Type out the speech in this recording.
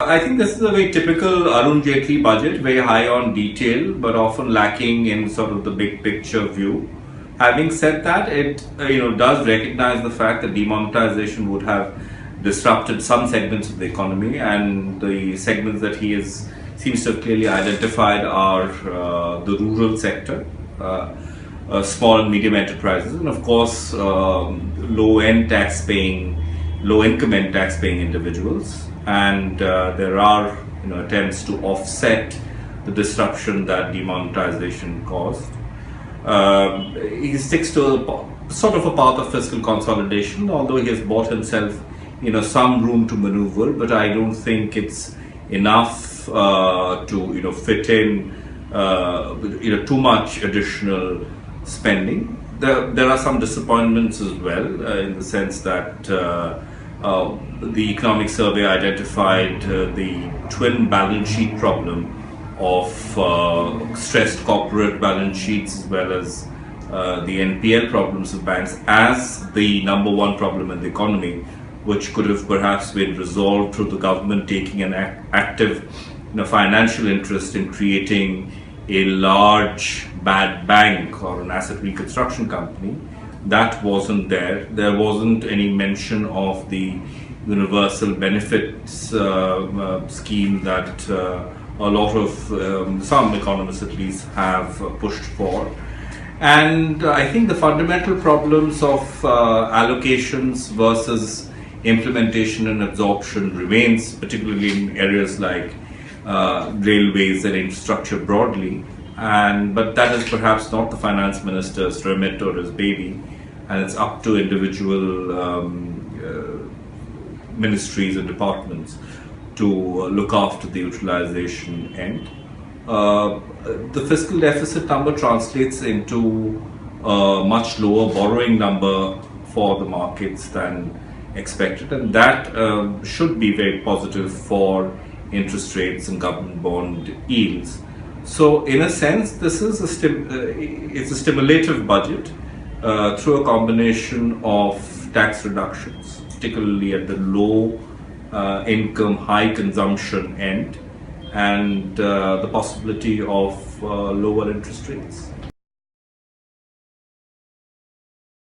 I think this is a very typical Arun Jaitley budget, very high on detail, but often lacking in sort of the big picture view. Having said that, it does recognize the fact that demonetisation would have disrupted some segments of the economy, and the segments that seems to have clearly identified are the rural sector, small and medium enterprises, and of course low-income and tax-paying individuals. And there are attempts to offset the disruption that demonetisation caused. He sticks to sort of a path of fiscal consolidation, although he has bought himself some room to maneuver, but I don't think it's enough to fit in too much additional spending. There are some disappointments as well, in the sense that the economic survey identified the twin balance sheet problem of stressed corporate balance sheets as well as the NPL problems of banks as the number one problem in the economy, which could have perhaps been resolved through the government taking an active financial interest in creating a large bad bank or an asset reconstruction company. That wasn't there. There wasn't any mention of the universal benefits scheme that a lot of some economists at least have pushed for. And I think the fundamental problems of allocations versus implementation and absorption remains, particularly in areas like railways and infrastructure broadly. But that is perhaps not the finance minister's remit or his baby, and it's up to individual ministries and departments to look after the utilization end. The fiscal deficit number translates into a much lower borrowing number for the markets than expected, and that should be very positive for interest rates and government bond yields. So in a sense, this is it's a stimulative budget through a combination of tax reductions, particularly at the low income, high consumption end, and the possibility of lower interest rates.